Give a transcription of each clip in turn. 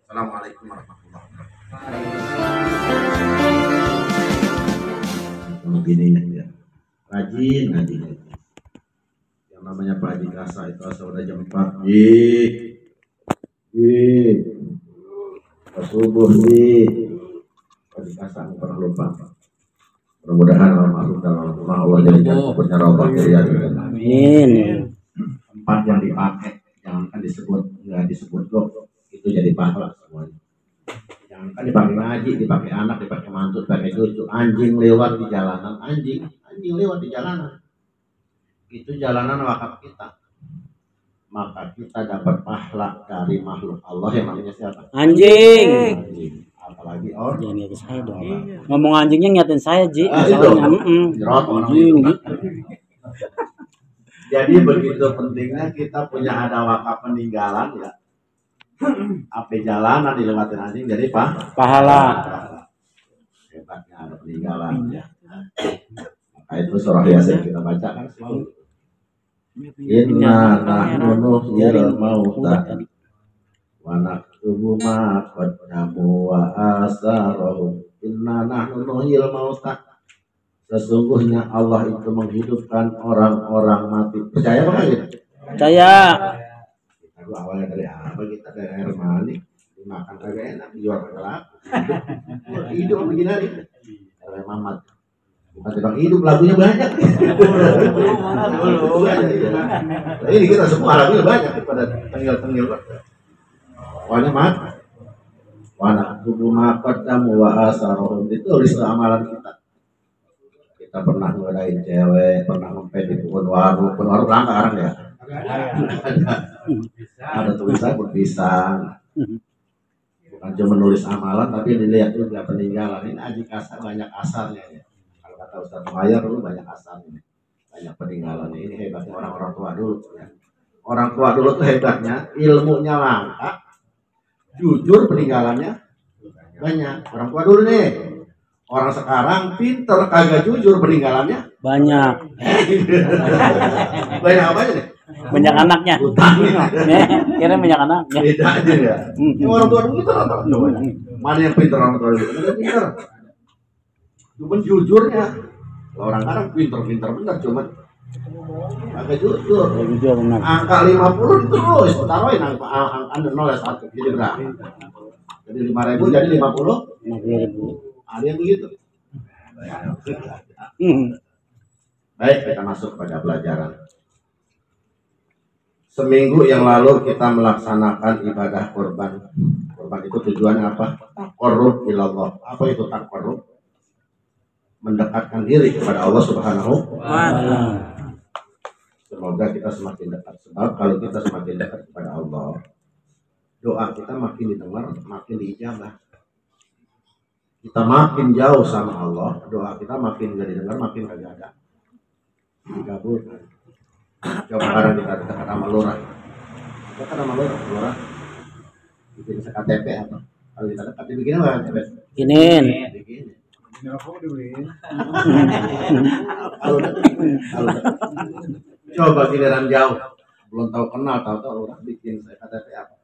Assalamualaikum warahmatullahi wabarakatuh. Begini ya, rajin. Yang namanya Pak Haji Kasa itu asal udah jam 4 subuh Pak Haji Kasa nggak pernah lupa. Mudah-mudahan almarhum dalam rumah Allah jadikan kuburnya raudhah dari surga. Amin. Tempat yang dipakai jangankan disebut nggak disebut kok, itu jadi pahala semuanya. Jangankan dipakai ngaji, dipakai anak, dipakai mantu, dipakai cucu. Anjing lewat di jalanan, anjing lewat di jalanan, itu jalanan wakaf kita, maka kita dapat pahala dari makhluk Allah yang namanya siapa? Anjing. Apalagi Jangan ingat saya dong. Ngomong anjingnya ngingetin saya, Ji. Anjing. Jadi begitu pentingnya kita punya ada wakaf peninggalan ya. Apa jalanan dilewatin anjing jadi pahala. Hebatnya ada peninggalan ya. Maka itu surah Yasin kita baca kan selalu. Inna nahnu nuhyil mauta wa naktubu ma qaddamu wa asarahum. Inna nahnu nuhyil mauta. Sesungguhnya Allah itu menghidupkan orang-orang mati. Percaya apa gitu? Percaya. Kita dulu awalnya dari apa? Kita dari air mani, dimakan kagak enak, dijual kagak laku. Hidup begini aja. Oleh Mamat. Bukan tentang hidup, lagunya banyak. Nah, ini kita semua lagunya banyak pada tengil-tengil. Pokoknya mat. Wana tubuh makat damu wa asarohum, itu list amalan kita. Kita pernah ngodain cewek, pernah ngempet di pun waru langka sekarang ya. Ada tulisan berpisang. Bukan cuma nulis amalan, tapi dilihat juga peninggalan. Ini Haji Kasa banyak asarnya ya. Kalau kata Ustaz Muhayyar dulu banyak asarnya, banyak peninggalan. Ini hebatnya orang-orang tua dulu ya. Orang tua dulu tuh hebatnya, ilmunya langka, jujur, peninggalannya banyak. Orang tua dulu nih. Orang sekarang pinter kagak jujur, peninggalannya Banyak. banyak apa aja nih? Banyak anaknya. Utangnya. Kira banyak anaknya. Beda aja ya. Orang tua dulu kita nonton coba. Mana yang pinter orang tua dulu? Ada pinter. Cuman jujurnya. Orang sekarang pinter bener, cuman kagak jujur. Jujur benar. Angka 50 terus taruhin angka 0 1 jadi berapa? Jadi 5.000 jadi 50. 50.000. Ada yang begitu. Baik, kita masuk pada pelajaran. Seminggu yang lalu kita melaksanakan ibadah kurban. Kurban itu tujuannya apa? Taqarrub ilallah. Apa itu taqarrub? Mendekatkan diri kepada Allah Subhanahu wa Ta'ala. Semoga kita semakin dekat. Sebab kalau kita semakin dekat kepada Allah, doa kita makin didengar, makin diijabah. Kita makin jauh sama Allah, doa kita makin gak didengar, makin gak ada. Dikabulkan. Coba sekarang kita dekat sama lurah. Dekat sama lurah. Bikin KTP apa? Kalau kita dekat, dibikin apa KTP? Bikinin. Bikin. Coba giliran jauh, belum tahu kenal, tahu lurah bikin KTP apa?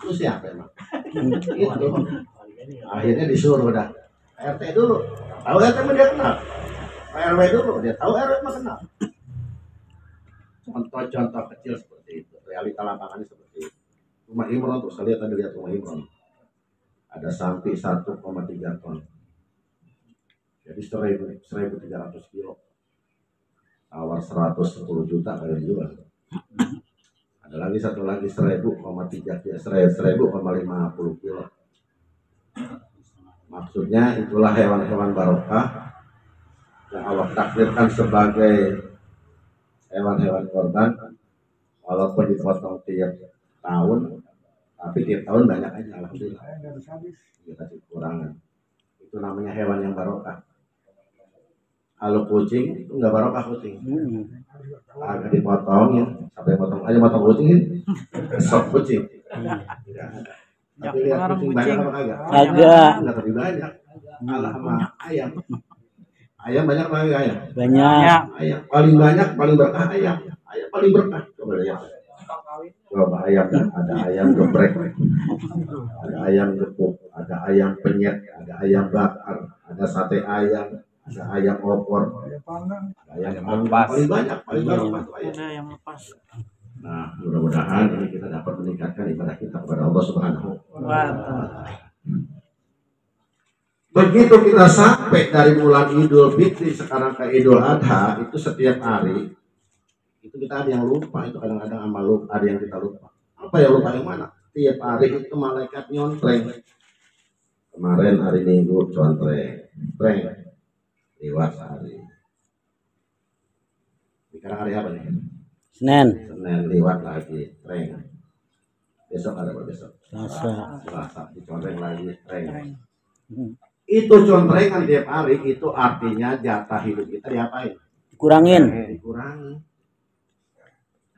Itu siapa emang? Itu. Akhirnya disuruh dah RT dulu, tahu RT mah dia kenal, RW dulu dia tahu RW mah kenal. Contoh kecil seperti itu, realita lapangannya seperti itu. Rumah Imron tuh, saya lihat tadi lihat rumah Imron, ada sapi 1,3 ton, jadi 1.300 kilo, tawar 110 juta kalian jual. Ada lagi satu lagi 1.000,3 kilo. Maksudnya itulah hewan-hewan barokah yang Allah takdirkan sebagai hewan-hewan korban, walaupun dipotong tiap tahun, tapi tiap tahun banyak aja, alhamdulillah. Kita kekurangan. Itu namanya hewan yang barokah. Kalau kucing itu nggak barokah kucing. Agak dipotongin, sampai potong aja potong kucing, sok kucing. Tidak ada. Tapi lihat kucing banyak apa kagak? Kagak. Enggak lebih banyak. Kalah sama ayam. Ayam banyak apa kagak ayam? Banyak. Ayam paling banyak, paling berkah ayam. Ayam paling berkah. Coba lihat. Coba ayam dah, ada ayam geprek, ada ayam gepuk, ada ayam penyet, ada ayam bakar, ada sate ayam, ada ayam opor, ada ayam panggang, paling banyak itu ayam. Ada yang lepas. Nah, mudah-mudahan ini kita dapat meningkatkan ibadah kita kepada Allah Subhanahu wa Ta'ala. Begitu kita sampai dari bulan Idul Fitri sekarang ke Idul Adha, itu setiap hari itu kita ada yang lupa, itu kadang-kadang amal lupa, ada yang kita lupa. Apa yang lupa yang mana? Tiap hari itu malaikat nyontreng. Kemarin hari Minggu treng lewat sehari. Sekarang hari apa nih? Senin Lewat lagi treng. Besok ada apa besok? Selasa dicontreng lagi treng. Itu contrengan tiap hari itu artinya jatah hidup kita diapain? dikurangin.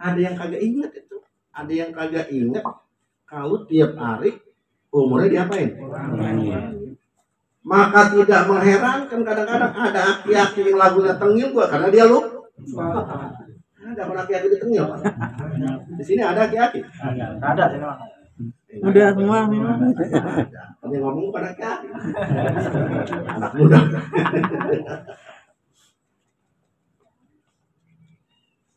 Ada yang kagak ingat itu, ada yang kagak ingat kalau tiap hari umurnya diapain? Maka tidak mengherankan kadang-kadang ada aki-aki yang lagunya tengil gua karena dia lupa. Ada pun aki-aki di tengil. Di sini ada aki-aki. Ada sini Bang. Udah semua nih. Ada yang ngomong pada aki-aki. Anak muda.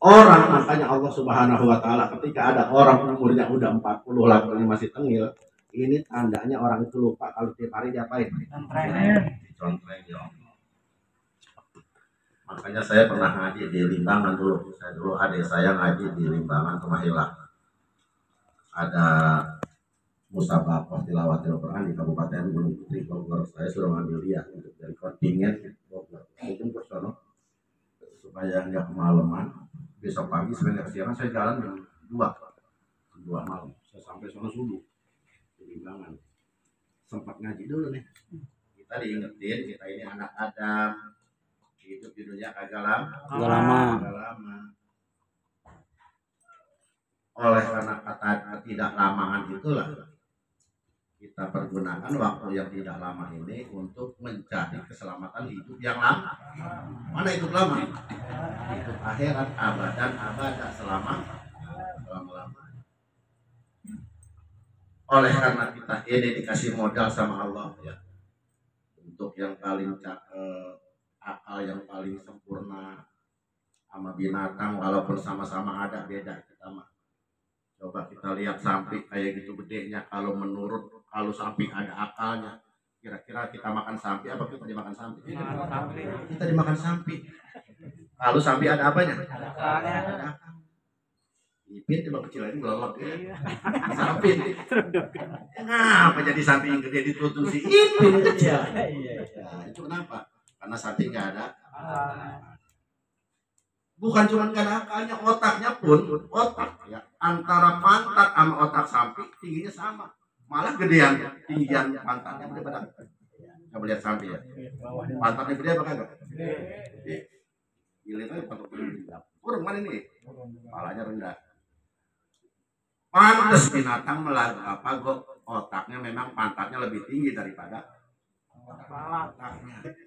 Orang makanya Allah Subhanahu wa Ta'ala ketika ada orang umurnya udah 40 lagunya masih tengil, ini tandanya orang itu lupa kalau tiap hari diapain? Dicontreng ya Allah. Makanya saya pernah ngaji di Limbangan dulu. Saya dulu adik saya ngaji di Limbangan Tumahila. Ada musabaqah tilawatil Quran di Kabupaten Gunung Putri Bogor. Saya suruh ngambil dia untuk dari kontingen Bogor. Mungkin ke sono supaya nggak kemalaman. Besok pagi sebenarnya kesiangan saya jalan jam 2 malam. Saya sampai sono subuh di Limbangan. Sempat ngaji dulu nih. Kita diingetin kita ini anak Adam. Hidup di dunia agak lama. Oleh karena kata ketidaklamaan itulah kita pergunakan waktu yang tidak lama ini untuk mencari keselamatan hidup yang lama. Mana hidup lama? Hidup akhirat abadan selama-lama. Oleh karena kita ini dikasih modal sama Allah ya, untuk yang paling akal yang paling sempurna sama binatang walaupun sama-sama ada beda kita mah. Coba kita lihat sapi kayak gitu gedenya, kalau sapi ada akalnya, kira-kira kita makan sapi apa kita dimakan sapi? Kita dimakan sapi. Kalau sapi ada apanya? Ada akalnya. Ipin coba kecil aja belok ya. Sapi. Kenapa jadi sapi yang gede ditutup si Ipin kecil? Nah, itu kenapa? Karena sapi nggak ada. Bukan cuma nggak ada akalnya, otaknya pun ya, antara pantat sama otak sapi tingginya sama, malah gedean tinggian pantatnya daripada. Coba lihat sapi ya, pantatnya gede apa kagak? Gede. Giliran pantat gede. Kurang mana ini? Kepalanya rendah. Pantas binatang melagu apa kok otaknya memang pantatnya lebih tinggi daripada otaknya.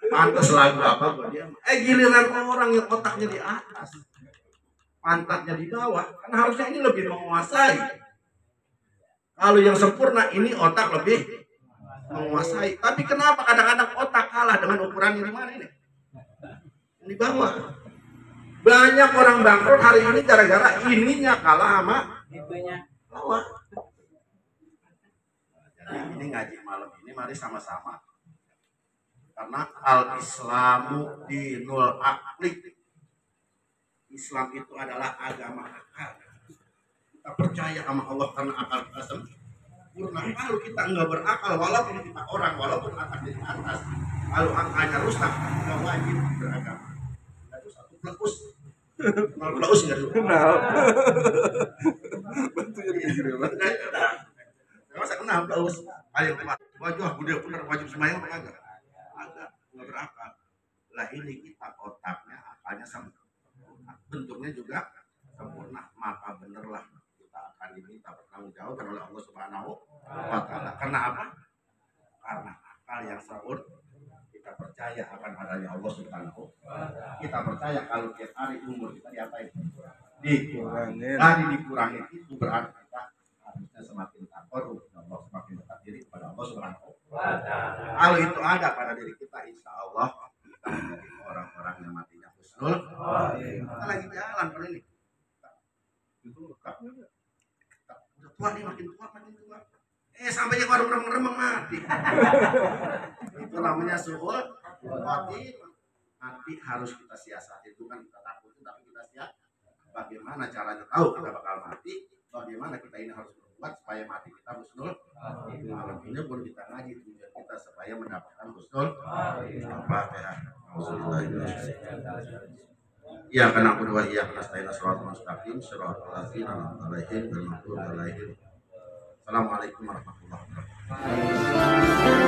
Pantas lagu apa kok dia? Giliran orang yang otaknya di atas, pantatnya di bawah, kan harusnya ini lebih menguasai. Kalau yang sempurna ini otak lebih menguasai. Tapi kenapa kadang-kadang otak kalah dengan ukuran yang di mana ini? Di bawah. Banyak orang bangkrut hari ini gara-gara ininya kalah sama itunya bawah. Jadi ini ngaji malam ini mari sama-sama. Karena al-Islamu dinul akli. Islam itu adalah agama akal. Kita percaya sama Allah karena akal kita sempurna. Kalau kita enggak berakal, walaupun kita orang, walaupun akal di atas, kalau akalnya rusak, kita wajib beragama. Itu satu plekus. Plekus enggak dulu? Kenal. Bantu jadi gini banget. Masa kenal plekus? Ayo wajah gede bener wajib sembahyang apa enggak? Nggak berakal. Lah ini kita otaknya akalnya sempurna, bentuknya juga sempurna, maka benerlah kita akan diminta bertanggung jawab oleh Allah Subhanahu wa Ta'ala. Karena apa? Karena akal yang sempurna. Kita percaya akan adanya Allah Subhanahu. Kita percaya kalau tiap hari umur kita diapain? dikurangin itu berarti kita harusnya semakin takwa Allah, semakin dekat diri kepada Allah Subhanahu wa Ta'ala. Kalau itu ada pada diri kita, insya Allah kita menjadi orang-orang yang matinya husnul. Kita lagi jalan pada ini. Udah tua nih, makin tua. Sampai ke orang remeng mati. Itu namanya suul khotimah. Mati harus kita siasati, itu kan kita takutin, tapi kita siap. Bagaimana caranya tahu kita bakal mati? Bagaimana kita ini harus berbuat supaya mati kita husnul? Malam ini pun kita ngaji tujuan kita supaya mendapatkan husnul. Al-Fatihah. Ya karena kedua iya karena selain surat mustaqim surat al-azin al-alaihim dan maghfur alaihim. Assalamualaikum warahmatullahi wabarakatuh.